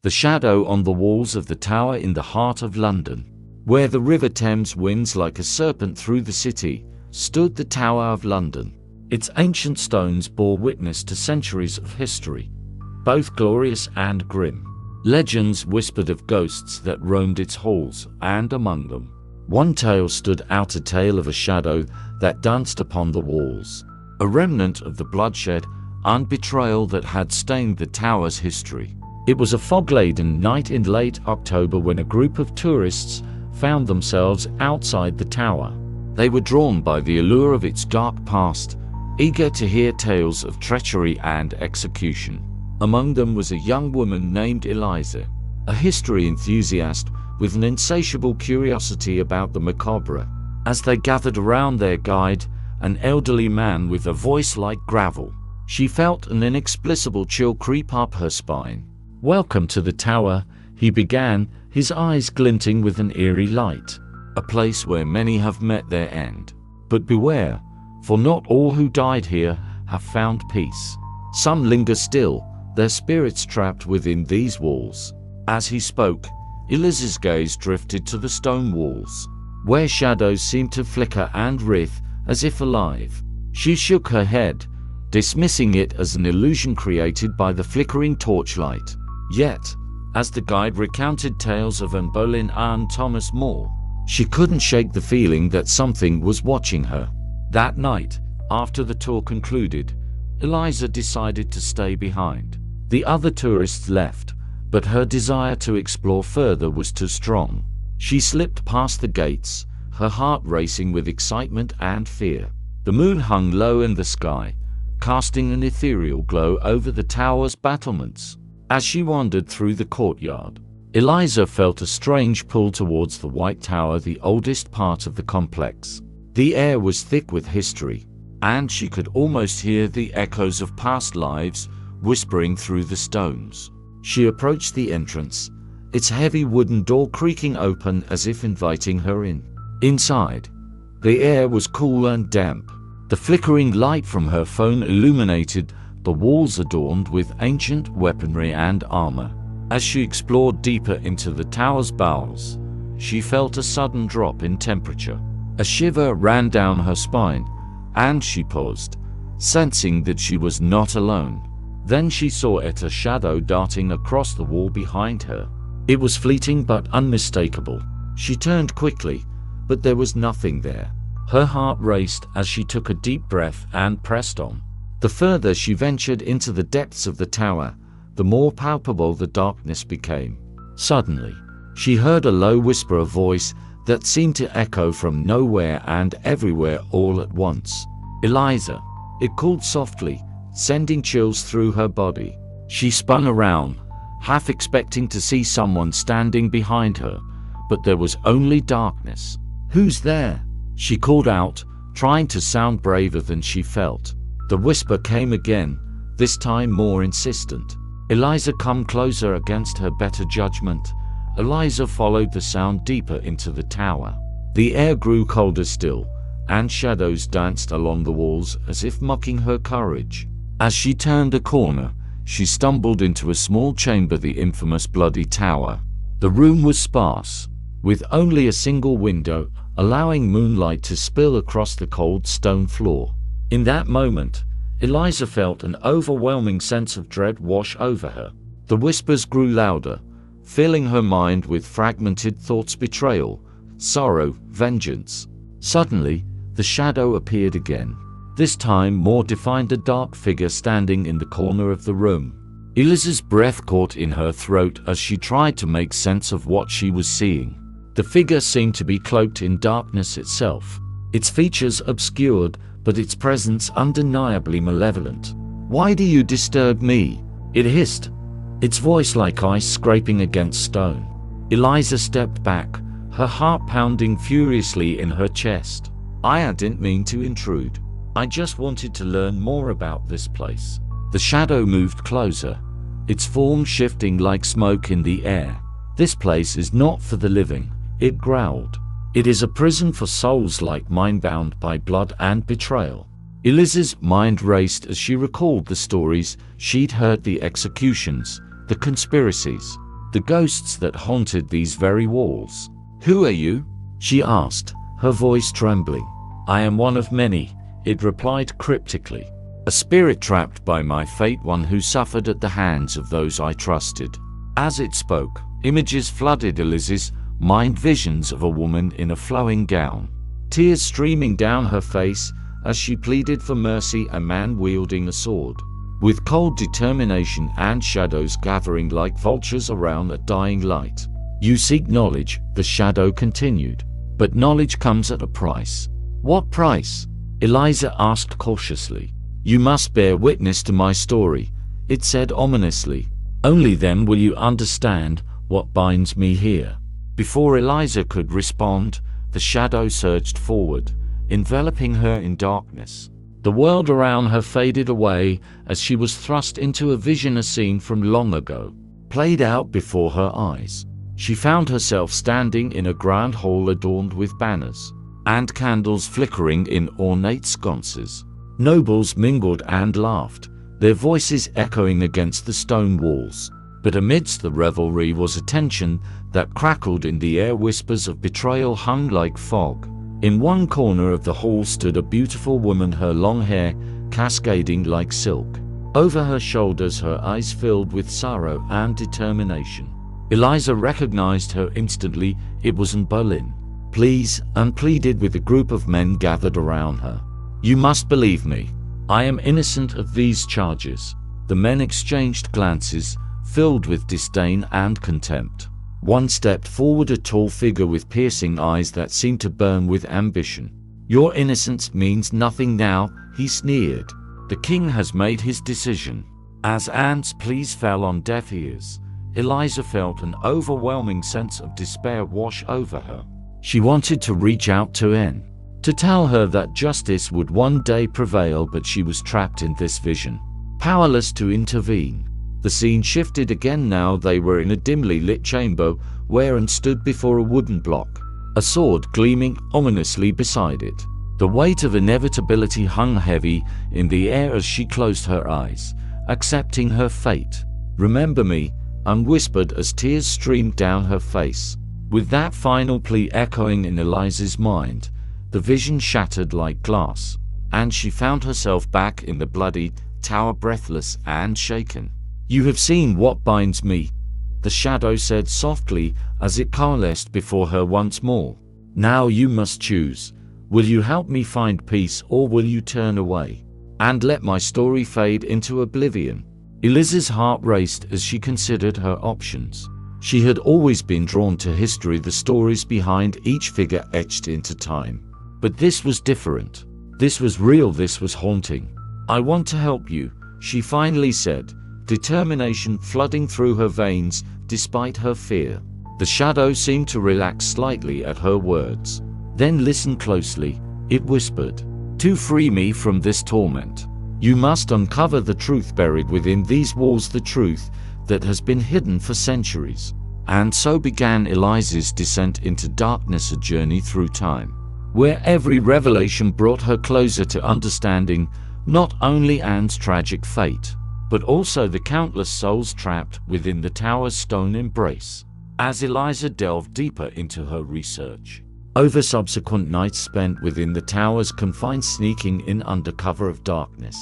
The shadow on the walls of the tower in the heart of London, where the River Thames winds like a serpent through the city, stood the Tower of London. Its ancient stones bore witness to centuries of history, both glorious and grim. Legends whispered of ghosts that roamed its halls, and among them, one tale stood out, a tale of a shadow that danced upon the walls, a remnant of the bloodshed and betrayal that had stained the tower's history. It was a fog-laden night in late October when a group of tourists found themselves outside the tower. They were drawn by the allure of its dark past, eager to hear tales of treachery and execution. Among them was a young woman named Eliza, a history enthusiast with an insatiable curiosity about the macabre. As they gathered around their guide, an elderly man with a voice like gravel, she felt an inexplicable chill creep up her spine. "Welcome to the tower," he began, his eyes glinting with an eerie light. "A place where many have met their end. But beware, for not all who died here have found peace. Some linger still, their spirits trapped within these walls." As he spoke, Eliza's gaze drifted to the stone walls, where shadows seemed to flicker and writhe as if alive. She shook her head, dismissing it as an illusion created by the flickering torchlight. Yet, as the guide recounted tales of Anne Boleyn and Thomas More, she couldn't shake the feeling that something was watching her. That night, after the tour concluded, Eliza decided to stay behind. The other tourists left, but her desire to explore further was too strong. She slipped past the gates, her heart racing with excitement and fear. The moon hung low in the sky, casting an ethereal glow over the tower's battlements. As she wandered through the courtyard, Eliza felt a strange pull towards the White Tower, the oldest part of the complex. The air was thick with history, and she could almost hear the echoes of past lives whispering through the stones. She approached the entrance, its heavy wooden door creaking open as if inviting her in. Inside, the air was cool and damp. The flickering light from her phone illuminated the walls adorned with ancient weaponry and armor. As she explored deeper into the tower's bowels, she felt a sudden drop in temperature. A shiver ran down her spine, and she paused, sensing that she was not alone. Then she saw a shadow darting across the wall behind her. It was fleeting but unmistakable. She turned quickly, but there was nothing there. Her heart raced as she took a deep breath and pressed on. The further she ventured into the depths of the tower, the more palpable the darkness became. Suddenly, she heard a low whisper of voice that seemed to echo from nowhere and everywhere all at once. "Eliza," it called softly, sending chills through her body. She spun around, half expecting to see someone standing behind her, but there was only darkness. "Who's there?" she called out, trying to sound braver than she felt. The whisper came again, this time more insistent. Eliza, come closer. Against her better judgment, Eliza followed the sound deeper into the tower. The air grew colder still, and shadows danced along the walls as if mocking her courage. As she turned a corner, she stumbled into a small chamber, the infamous Bloody Tower. The room was sparse, with only a single window, allowing moonlight to spill across the cold stone floor. In that moment, Eliza felt an overwhelming sense of dread wash over her. The whispers grew louder, filling her mind with fragmented thoughts: betrayal, sorrow, vengeance. Suddenly, the shadow appeared again. This time more defined, a dark figure standing in the corner of the room. Eliza's breath caught in her throat as she tried to make sense of what she was seeing. The figure seemed to be cloaked in darkness itself, its features obscured, but its presence undeniably malevolent. "Why do you disturb me?" it hissed, its voice like ice scraping against stone. Eliza stepped back, her heart pounding furiously in her chest. "I didn't mean to intrude. I just wanted to learn more about this place." The shadow moved closer, its form shifting like smoke in the air. "This place is not for the living," it growled. "It is a prison for souls like mine, bound by blood and betrayal." Eliza's mind raced as she recalled the stories she'd heard, the executions, the conspiracies. the ghosts that haunted these very walls. "Who are you?" she asked, her voice trembling. "I am one of many," it replied cryptically. "A spirit trapped by my fate, one who suffered at the hands of those I trusted." As it spoke, images flooded Eliza's mind, visions of a woman in a flowing gown, tears streaming down her face as she pleaded for mercy, a man wielding a sword, with cold determination, and shadows gathering like vultures around a dying light. "You seek knowledge," the shadow continued, "but knowledge comes at a price." "What price?" Eliza asked cautiously. "You must bear witness to my story," it said ominously. "Only then will you understand what binds me here." Before Eliza could respond, the shadow surged forward, enveloping her in darkness. The world around her faded away as she was thrust into a vision, a scene from long ago, played out before her eyes. She found herself standing in a grand hall adorned with banners and candles flickering in ornate sconces. Nobles mingled and laughed, their voices echoing against the stone walls. But amidst the revelry was a tension that crackled in the air. Whispers of betrayal hung like fog. In one corner of the hall stood a beautiful woman, her long hair cascading like silk. Over her shoulders, her eyes filled with sorrow and determination. Eliza recognized her instantly. It was Anne Boleyn. "Please," Anne pleaded with a group of men gathered around her. "You must believe me. I am innocent of these charges." The men exchanged glances, filled with disdain and contempt. One stepped forward, a tall figure with piercing eyes that seemed to burn with ambition. "Your innocence means nothing now," he sneered. "The king has made his decision." As Anne's pleas fell on deaf ears, Eliza felt an overwhelming sense of despair wash over her. She wanted to reach out to Anne, to tell her that justice would one day prevail, but she was trapped in this vision, powerless to intervene. The scene shifted again. Now they were in a dimly lit chamber where Anne stood before a wooden block, a sword gleaming ominously beside it. The weight of inevitability hung heavy in the air as she closed her eyes, accepting her fate. "Remember me," Anne whispered as tears streamed down her face. With that final plea echoing in Eliza's mind, the vision shattered like glass, and she found herself back in the bloody tower, breathless and shaken. "You have seen what binds me," the shadow said softly as it coalesced before her once more. "Now you must choose. Will you help me find peace, or will you turn away and let my story fade into oblivion?" Eliza's heart raced as she considered her options. She had always been drawn to history, the stories behind each figure etched into time. But this was different. This was real, this was haunting. "I want to help you," she finally said, determination flooding through her veins despite her fear. The shadow seemed to relax slightly at her words. "Then listen closely," it whispered. "To free me from this torment, you must uncover the truth buried within these walls, the truth that has been hidden for centuries." And so began Eliza's descent into darkness, a journey through time, where every revelation brought her closer to understanding not only Anne's tragic fate, but also the countless souls trapped within the tower's stone embrace. As Eliza delved deeper into her research, over subsequent nights spent within the tower's confines, sneaking in under cover of darkness,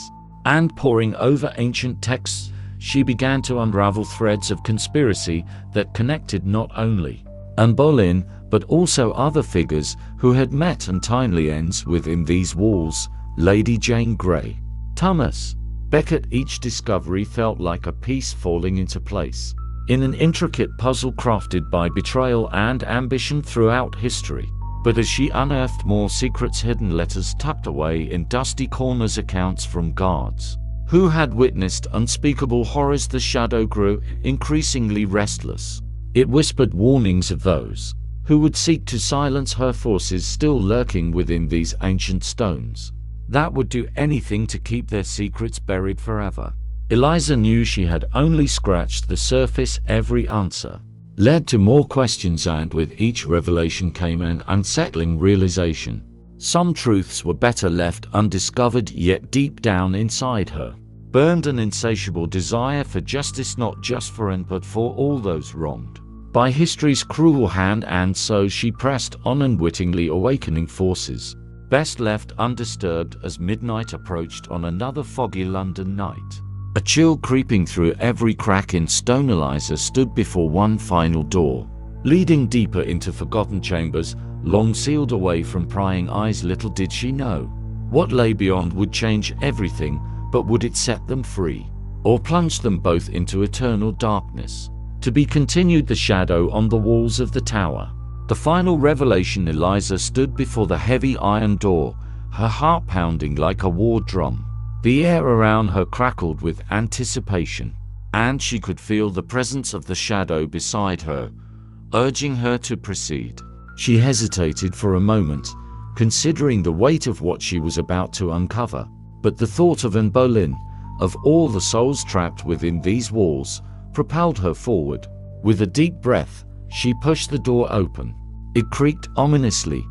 and poring over ancient texts, she began to unravel threads of conspiracy that connected not only Anne Boleyn, but also other figures who had met untimely ends within these walls: Lady Jane Grey, Thomas Becket. Each discovery felt like a piece falling into place in an intricate puzzle crafted by betrayal and ambition throughout history. But as she unearthed more secrets, hidden letters tucked away in dusty corners, accounts from guards who had witnessed unspeakable horrors, the shadow grew increasingly restless. It whispered warnings of those who would seek to silence her, forces still lurking within these ancient stones that would do anything to keep their secrets buried forever. Eliza knew she had only scratched the surface. Every answer led to more questions, and with each revelation came an unsettling realization. Some truths were better left undiscovered, yet deep down inside her, burned an insatiable desire for justice, not just for Anne but for all those wronged by history's cruel hand, and so she pressed on, unwittingly awakening forces best left undisturbed as midnight approached on another foggy London night. A chill creeping through every crack in stone, Eliza stood before one final door, leading deeper into forgotten chambers, long sealed away from prying eyes. Little did she know what lay beyond would change everything, but would it set them free, or plunge them both into eternal darkness? To be continued. The shadow on the walls of the tower. The final revelation. Eliza stood before the heavy iron door, her heart pounding like a war drum. The air around her crackled with anticipation, and she could feel the presence of the shadow beside her, urging her to proceed. She hesitated for a moment, considering the weight of what she was about to uncover, but the thought of Anne Boleyn, of all the souls trapped within these walls, propelled her forward. With a deep breath, she pushed the door open. It creaked ominously,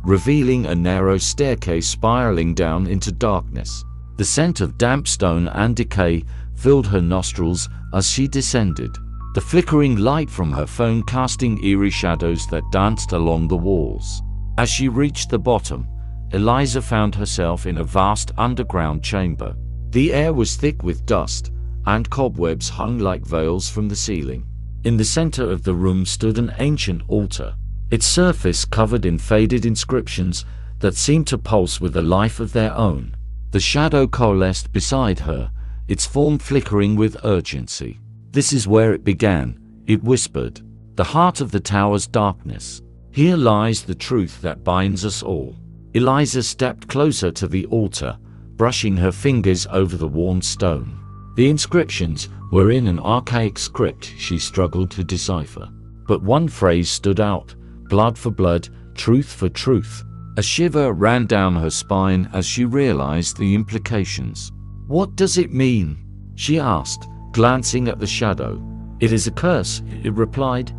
revealing a narrow staircase spiraling down into darkness. The scent of damp stone and decay filled her nostrils as she descended, the flickering light from her phone casting eerie shadows that danced along the walls. As she reached the bottom, Eliza found herself in a vast underground chamber. The air was thick with dust, and cobwebs hung like veils from the ceiling. In the center of the room stood an ancient altar, its surface covered in faded inscriptions that seemed to pulse with a life of their own. The shadow coalesced beside her, its form flickering with urgency. "This is where it began," it whispered, "the heart of the tower's darkness. Here lies the truth that binds us all." Eliza stepped closer to the altar, brushing her fingers over the worn stone. The inscriptions were in an archaic script she struggled to decipher, but one phrase stood out: blood for blood, truth for truth. A shiver ran down her spine as she realized the implications. "What does it mean?" she asked, glancing at the shadow. "It is a curse," it replied,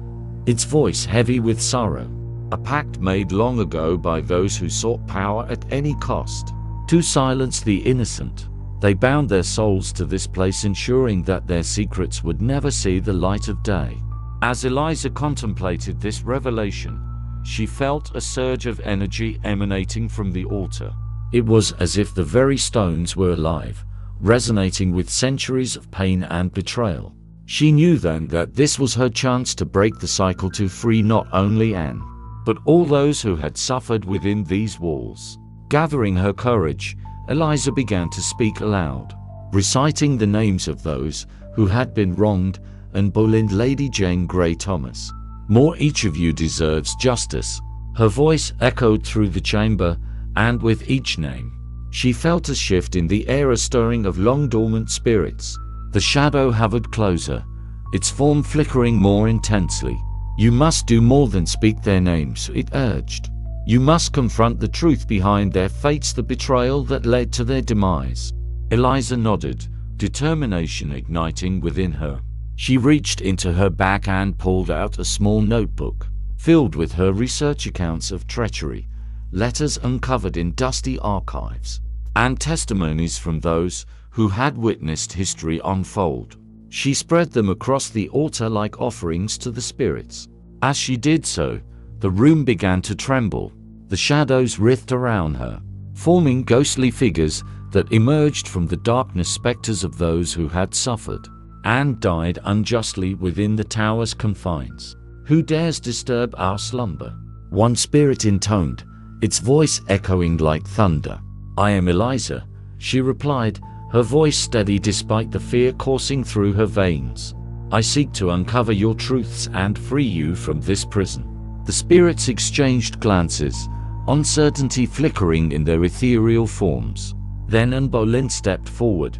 its voice heavy with sorrow. "A pact made long ago by those who sought power at any cost, to silence the innocent. They bound their souls to this place, ensuring that their secrets would never see the light of day." As Eliza contemplated this revelation, she felt a surge of energy emanating from the altar. It was as if the very stones were alive, resonating with centuries of pain and betrayal. She knew then that this was her chance to break the cycle, to free not only Anne, but all those who had suffered within these walls. Gathering her courage, Eliza began to speak aloud, reciting the names of those who had been wronged: Anne Boleyn, Lady Jane Grey, Thomas More. Each of you deserves justice. Her voice echoed through the chamber, and with each name, she felt a shift in the air, a stirring of long-dormant spirits. The shadow hovered closer, its form flickering more intensely. "You must do more than speak their names," it urged. "You must confront the truth behind their fates, the betrayal that led to their demise." Eliza nodded, determination igniting within her. She reached into her bag and pulled out a small notebook, filled with her research accounts of treachery, letters uncovered in dusty archives, and testimonies from those who had witnessed history unfold. She spread them across the altar like offerings to the spirits. As she did so, the room began to tremble. The shadows writhed around her, forming ghostly figures that emerged from the darkness, specters of those who had suffered and died unjustly within the tower's confines. "Who dares disturb our slumber?" one spirit intoned, its voice echoing like thunder. "I am Eliza," she replied, her voice steady despite the fear coursing through her veins. "I seek to uncover your truths and free you from this prison." The spirits exchanged glances, uncertainty flickering in their ethereal forms. Then Anne Boleyn stepped forward,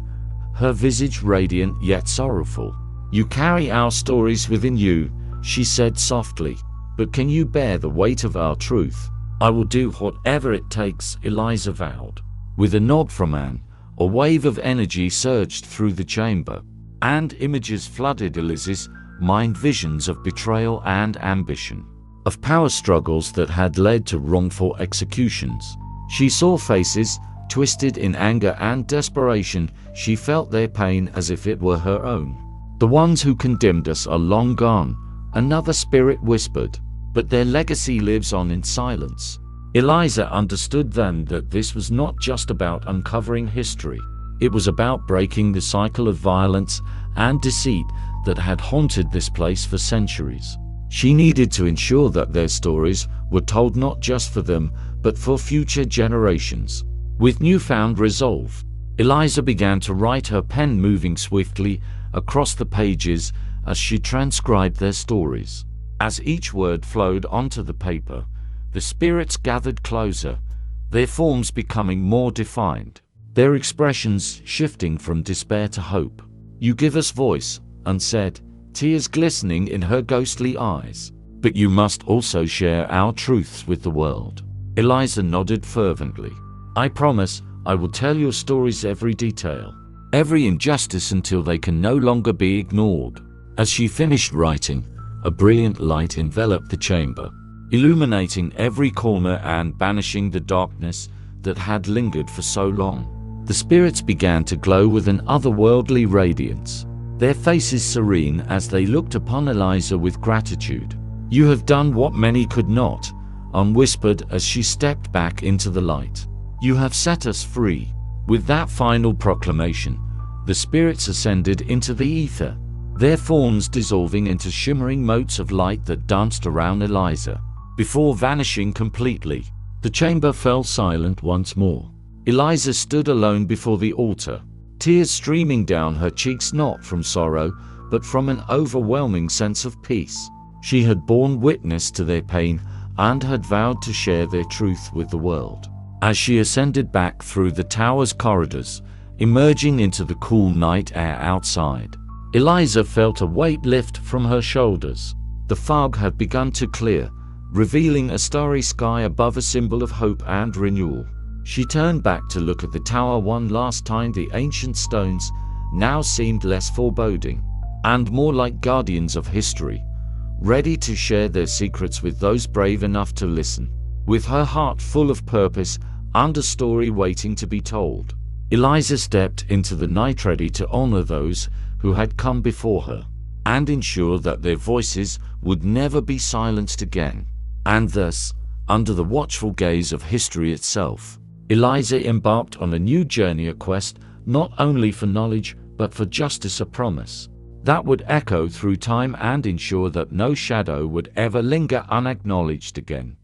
her visage radiant yet sorrowful. "You carry our stories within you," she said softly, "but can you bear the weight of our truth?" "I will do whatever it takes," Eliza vowed. With a nod from Anne, a wave of energy surged through the chamber, and images flooded Eliza's mind, visions of betrayal and ambition, of power struggles that had led to wrongful executions. She saw faces, Twisted in anger and desperation, she felt their pain as if it were her own. "The ones who condemned us are long gone," another spirit whispered, "but their legacy lives on in silence." Eliza understood then that this was not just about uncovering history. It was about breaking the cycle of violence and deceit that had haunted this place for centuries. She needed to ensure that their stories were told not just for them, but for future generations. With newfound resolve, Eliza began to write, her pen moving swiftly across the pages as she transcribed their stories. As each word flowed onto the paper, the spirits gathered closer, their forms becoming more defined, their expressions shifting from despair to hope. "You give us voice," Anne said, tears glistening in her ghostly eyes. "But you must also share our truths with the world." Eliza nodded fervently. "I promise, I will tell your stories, every detail, every injustice, until they can no longer be ignored." As she finished writing, a brilliant light enveloped the chamber, illuminating every corner and banishing the darkness that had lingered for so long. The spirits began to glow with an otherworldly radiance, their faces serene as they looked upon Eliza with gratitude. "You have done what many could not," Anne whispered as she stepped back into the light. "You have set us free." With that final proclamation, the spirits ascended into the ether, their forms dissolving into shimmering motes of light that danced around Eliza, before vanishing completely. The chamber fell silent once more. Eliza stood alone before the altar, tears streaming down her cheeks, not from sorrow, but from an overwhelming sense of peace. She had borne witness to their pain and had vowed to share their truth with the world. As she ascended back through the tower's corridors, emerging into the cool night air outside, Eliza felt a weight lift from her shoulders. The fog had begun to clear, revealing a starry sky above, a symbol of hope and renewal. She turned back to look at the tower one last time. The ancient stones now seemed less foreboding, and more like guardians of history, ready to share their secrets with those brave enough to listen. With her heart full of purpose and a story waiting to be told, Eliza stepped into the night, ready to honor those who had come before her, and ensure that their voices would never be silenced again. And thus, under the watchful gaze of history itself, Eliza embarked on a new journey, a quest not only for knowledge, but for justice, a promise that would echo through time and ensure that no shadow would ever linger unacknowledged again.